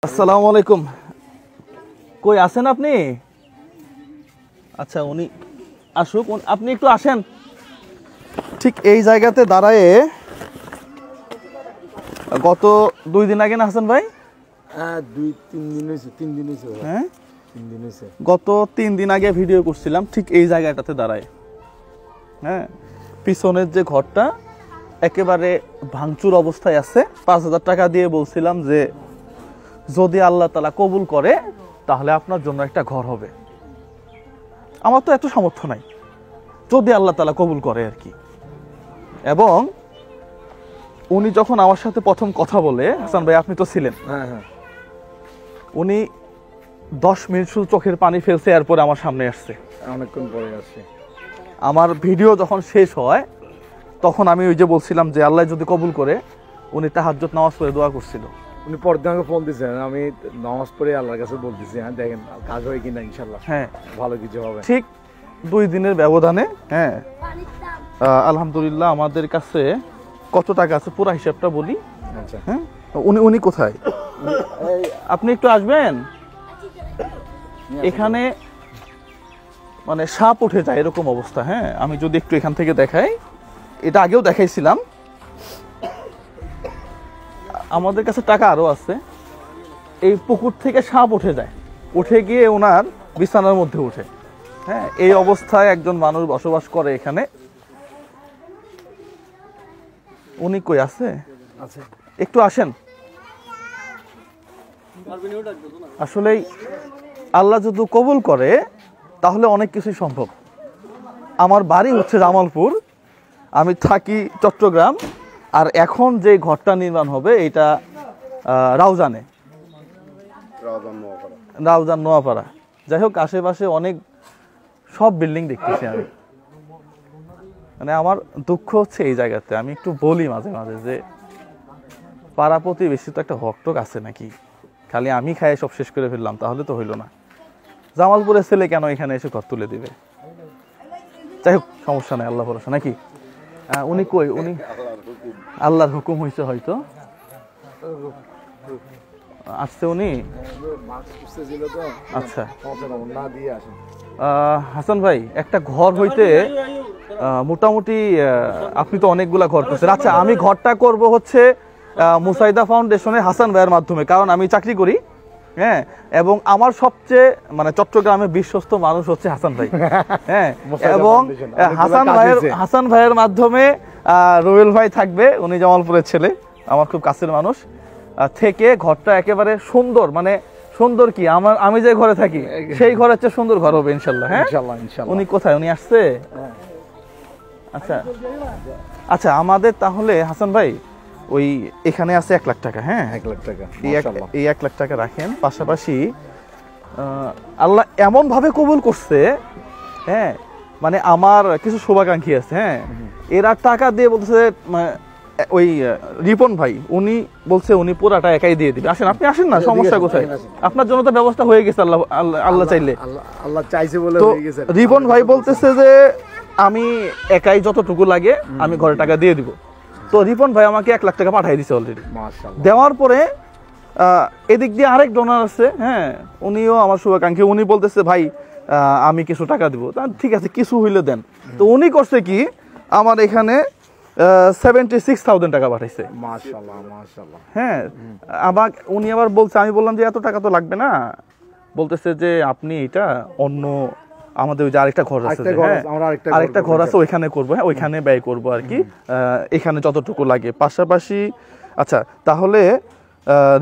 আসসালামু আলাইকুম। কই আছেন আপনি? আচ্ছা উনি আসুক, আপনি একটু আসেন। ঠিক এই জায়গাতে দাঁড়ায়ে গত 2 দিন আগে না হাসান ভাই? হ্যাঁ 2-3 দিন হয়েছে। 3 দিন হয়েছে। হ্যাঁ 3 দিন হয়েছে। গত 3 দিন আগে ভিডিও করছিলাম ঠিক এই জায়গাটাতে দাঁড়ায়। হ্যাঁ পিছনের যে ঘরটা একেবারে ভাঙচুর অবস্থায় আছে। 5,000 টাকা দিয়ে বলছিলাম যে যদি আল্লাহ তাআলা কবুল করে তাহলে আপনার জন্য একটা ঘর হবে। আমার তো এত সামর্থ্য নাই, যদি আল্লাহ তাআলা কবুল করে আর কি। এবং উনি যখন আমার সাথে প্রথম কথা বলে, হাসান ভাই আপনি তো ছিলেন, হ্যাঁ হ্যাঁ, উনি 10 মিনিট শুধু চোখের পানি ফেলছে, এরপরে আমার সামনে আসছে। অনেকক্ষণ পরে আসছে। আমার ভিডিও যখন শেষ হয় তখন আমি ওই যে বলছিলাম যে আল্লাহ যদি কবুল করে, উনি তাহাজ্জুদ নামাজ পড়ে দোয়া করছিল। উনি পরদিন আমাকে ফোন দিয়েছেন, আমি নামাজ পড়ে আল্লাহর কাছে বলতেছি হ্যাঁ দেখেন কাজ হয় কিনা, ইনশাল্লাহ হ্যাঁ ভালো কিছু হবে। ঠিক 2 দিনের ব্যবধানে হ্যাঁ আলহামদুলিল্লাহ আমাদের কাছে কত টাকা আছে পুরো হিসাবটা বলি। আচ্ছা হ্যাঁ উনি কোথায়? আপনি একটু আসবেন। এখানে মানে সাপ উঠে যায় এরকম অবস্থা। হ্যাঁ আমি যদি একটু এখান থেকে দেখাই, এটা আগেও দেখাইছিলাম। আমাদের কাছে টাকা আরো আছে। এই পুকুর থেকে সাপ উঠে যায়, উঠে গিয়ে ওনার বিছানার মধ্যে উঠে। হ্যাঁ এই অবস্থায় একজন মানুষ বসবাস করে এখানে। উনি কই আছে? আচ্ছা একটু আসেন। আসলেই আল্লাহ যদি কবুল করে তাহলে অনেক কিছুই সম্ভব। আমার বাড়ি হচ্ছে জামালপুর, আমি থাকি চট্টগ্রাম, আর এখন যে ঘরটা নির্মাণ হবে এটা রাউজানে, রাউজান নোয়াপাড়া। যাই হোক আশেপাশে অনেক সব বিল্ডিং দেখতেছি আমি। মানে আমার দুঃখ হচ্ছে এই জায়গাতে। আমি একটু বলি মাঝে মাঝে যে পাড়া প্রতিবেশী তো একটা হকটক আছে নাকি, খালি আমি খাই সব শেষ করে ফেললাম তাহলে তো হইল না। জামালপুরের ছেলে কেন এখানে এসে ঘর তুলে দিবে? যাই হোক সমস্যা নাই, আল্লাহ ভরসা নাকি। উনি কই? উনি আল্লাহর হুকুম হয়েছে হয়তো আসছে উনি। আচ্ছা হাসান ভাই, একটা ঘর হইতে মোটামুটি আপনি তো অনেকগুলা ঘর করছেন। আচ্ছা আমি ঘরটা করব হচ্ছে মুসাইদা ফাউন্ডেশনে হাসান ভাইয়ের মাধ্যমে, কারণ আমি চাকরি করি। হ্যাঁ এবং আমার সবচেয়ে মানে চট্টগ্রামের বিশ্বস্ত মানুষ হচ্ছে হাসান ভাই। হ্যাঁ এবং হাসান ভাইয়ের মাধ্যমে রুবেল ভাই থাকবে, উনি জামালপুরের ছেলে, আমার খুব কাছের মানুষ। থেকে ঘরটা একেবারে সুন্দর, মানে সুন্দর কি আমি যে ঘরে থাকি সেই ঘরের চেয়ে সুন্দর ঘর হবে ইনশাল্লাহ। হ্যাঁ উনি কোথায়? উনি আসছে? আচ্ছা আচ্ছা আমাদের তাহলে হাসান ভাই ওই এখানে আছে 1 লাখ টাকা। হ্যাঁ 1 লাখ টাকা, এই 1 লাখ টাকা রাখেন। পাশাপাশি আল্লাহ এমন ভাবে কবুল করছে, হ্যাঁ মানে আমার কিছু শুভাকাঙ্ক্ষী আছে। হ্যাঁ এরা টাকা দিয়ে বলতেছে, ওই রিপন ভাই উনি বলছে উনি পুরাটা একাই দিয়ে দিবে। আসেন আপনি আসেন না, সমস্যা কোথায়? আপনার জন্য তো ব্যবস্থা হয়ে গেছে আল্লাহ চাইলে। আল্লাহ চাইছে বলে হয়ে গেছে। রিপন ভাই বলতেছে যে আমি একাই যতটুকু লাগে আমি ঘরে টাকা দিয়ে দিব। তো রিপন ভাই আমাকে 1 লাখ টাকা পাঠিয়ে দিছে অলরেডি। দেওয়ার পরে এদিক দিয়ে আরেক ডোনার আছে, হ্যাঁ উনিও আমার শুভাকাঙ্ক্ষী। উনি বলতেছে ভাই আমি কিছু টাকা দিব। ঠিক আছে কিছু হইলে দেন। তো উনি করছে কি, আমার এখানে 76,000 টাকা পাঠাইছে। মাশাআল্লাহ মাশাআল্লাহ। হ্যাঁ উনি আবার বলছে, আমি বললাম যে এত টাকা তো লাগবে না। বলতেছে যে আপনি এটা অন্য আমাদের ওই যে আরেকটা ঘর আছে, আরেকটা ঘর আছে ওইখানে করবো। হ্যাঁ ওইখানে ব্যয় করবো আর কি, এখানে যতটুকু লাগে। পাশাপাশি আচ্ছা তাহলে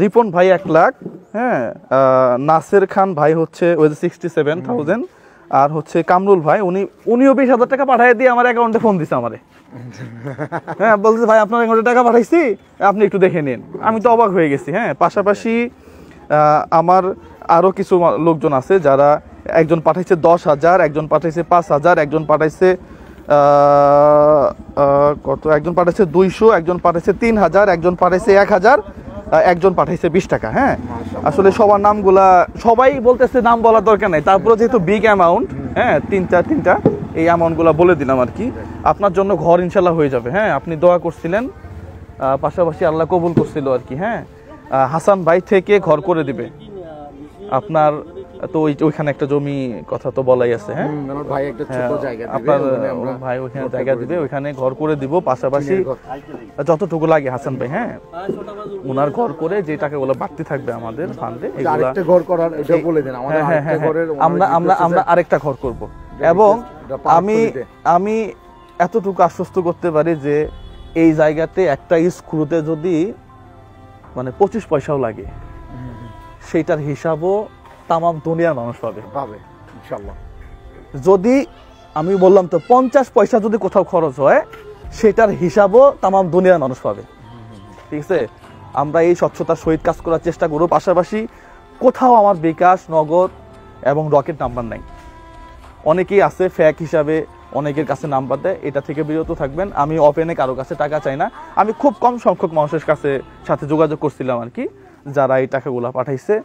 রিপন ভাই 1 লাখ, হ্যাঁ নাসের খান ভাই হচ্ছে ওই 67,000, আর হচ্ছে কামরুল ভাই উনিও 20,000 টাকা পাঠিয়ে দিয়ে আমার অ্যাকাউন্টে ফোন দিছে আমারে। হ্যাঁ বলছে ভাই আপনার অ্যাকাউন্টে টাকা পাঠাইছি, আপনি একটু দেখে নিন। আমি তো অবাক হয়ে গেছি। হ্যাঁ পাশাপাশি আমার আরো কিছু লোকজন আছে যারা, একজন পাঠাইছে 10,000, একজন পাঠাইছে 5,000, একজন পাঠাইছে কত, একজন পাঠাইছে 200, একজন পাঠাইছে 3,000, একজন পাঠাইছে 1,000, একজন পাঠাইছে 20 টাকা। হ্যাঁ আসলে সবার নামগুলা সবাই বলতেছে, নাম বলার দরকার নাই, তারপরে যেহেতু বিগ অ্যামাউন্ট, হ্যাঁ তিনটা এই অ্যামাউন্টগুলো বলে দিলাম আর কি। আপনার জন্য ঘর ইনশাল্লাহ হয়ে যাবে। হ্যাঁ আপনি দোয়া করছিলেন, পাশাপাশি আল্লাহ কবুল করছিল আর কি। হ্যাঁ হাসান ভাই থেকে ঘর করে দিবে আপনার। তো ওইখানে একটা জমি কথা তো বলাই আছে, হ্যাঁ আমার ভাই একটা ছোট জায়গা দিবে, আপনার ওখানে আমরা ভাই ওইখানে জায়গা দিবে, ওইখানে ঘর করে দিব, পাশাপাশি যতটুকু লাগে হাসান ভাই, হ্যাঁ ওনার ঘর করে যে টাকাগুলো বাড়তি থাকবে আমাদের ফান্ডে এগুলা আরেকটা ঘর করার এটা বলে দেন আমাদের আরেকটা ঘরের আমরা আরেকটা ঘর করব। এবং আমি এতটুকু আশ্বস্ত করতে পারি যে এই জায়গাতে একটা স্ক্রুতে যদি মানে 25 পয়সাও লাগে সেইটার হিসাবও তামাম দুনিয়ার মানুষ পাবে ইনশাআল্লাহ। যদি আমি বললাম তো 50 পয়সা যদি কোথাও খরচ হয় সেটার হিসাবও তামাম দুনিয়ার মানুষ পাবে, ঠিক আছে। আমরা এই স্বচ্ছতার সহিত কাজ করার চেষ্টা করব। পাশাপাশি কোথাও আমার বিকাশ, নগদ এবং রকেট নাম্বার নাই। অনেকেই আছে ফ্যাক হিসাবে অনেকের কাছে নাম্বার দেয়, এটা থেকে বিরত থাকবেন। আমি ওপেনে কারো কাছে টাকা চাই না। আমি খুব কম সংখ্যক মানুষের সাথে যোগাযোগ করছিলাম আর কি, যারা এই টাকাগুলো পাঠাইছে।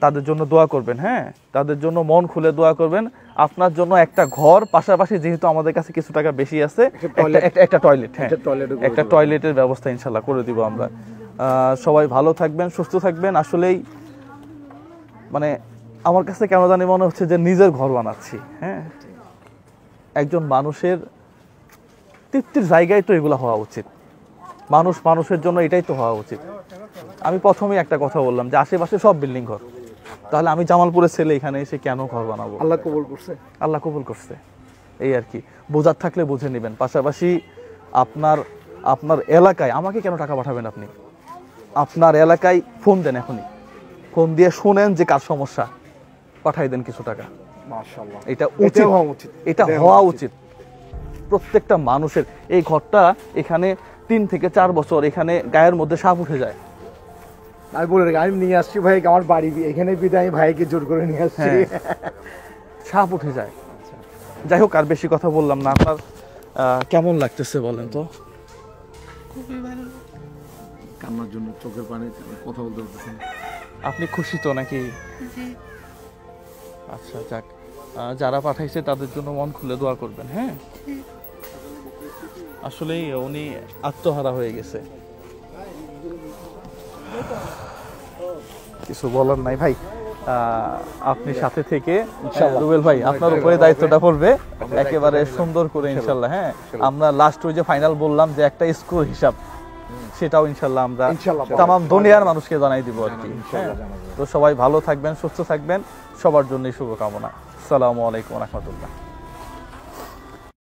তাদের জন্য দোয়া করবেন, হ্যাঁ তাদের জন্য মন খুলে দোয়া করবেন। আপনার জন্য একটা ঘর, পাশাপাশি যেহেতু আমাদের কাছে কিছু টাকা বেশি আছে একটা টয়লেট, হ্যাঁ একটা টয়লেটের ব্যবস্থা ইনশাল্লাহ করে দিব আমরা। সবাই ভালো থাকবেন, সুস্থ থাকবেন। আসলেই মানে আমার কাছে কেন জানি মনে হচ্ছে যে নিজের ঘর বানাচ্ছি, হ্যাঁ একজন মানুষের তৃপ্তির জায়গায় তো এগুলো হওয়া উচিত। মানুষের জন্য এটাই তো হওয়া উচিত। আমি প্রথমেই একটা কথা বললাম যে আশেপাশে সব বিল্ডিং ঘর, তাহলে আমি জামালপুরের ছেলে এখানে এসে কেন ঘর বানাবো? আল্লাহ কবুল করছে, আল্লাহ কবুল করছে, এই আর কি। বোঝার থাকলে বুঝে নেবেন। পাশাপাশি আপনার এলাকায় আমাকে কেন টাকা পাঠাবেন? আপনি আপনার এলাকায় ফোন দেন, এখনই ফোন দিয়ে শুনেন যে কার সমস্যা, পাঠাই দেন কিছু টাকা। মাশাআল্লাহ, এটা হওয়া উচিত প্রত্যেকটা মানুষের। এই ঘরটা এখানে 3 থেকে 4 বছর এখানে গায়ের মধ্যে সাপ উঠে যায়। আমি বলে রাখি, আমি নিয়ে আসছি ভাই আমার বাড়ি এখানে বিদায়, আমি ভাইকে জোর করে নিয়ে আসছি, সাপ উঠে যায়। যাই হোক, আর বেশি কথা বললাম না। আপনার কেমন লাগতেছে বলেন তো? খুবই ভালো। কান্নার জন্য চোখের পানি, কথা বলতে পারতেছেন। আপনি খুশি তো নাকি? জি। আচ্ছা যাক, যারা পাঠাইছে তাদের জন্য মন খুলে দোয়া করবেন, হ্যাঁ আসলেই উনি আত্মহারা হয়ে গেছে, কিছু বলার নাই ভাই। আপনি সাথে থেকে রুবেল ভাই আপনার উপরে দায়িত্বটা পড়বে একেবারে সুন্দর করে ইনশাল্লাহ। হ্যাঁ আমরা লাস্ট ওই যে ফাইনাল বললাম যে একটা স্কোর হিসাব, সেটাও ইনশাল্লাহ আমরা তামাম দুনিয়ার মানুষকে জানাই দিব আর কি। তো সবাই ভালো থাকবেন, সুস্থ থাকবেন, সবার জন্যই শুভকামনা। আসসালামু আলাইকুম ওয়া রাহমাতুল্লাহ।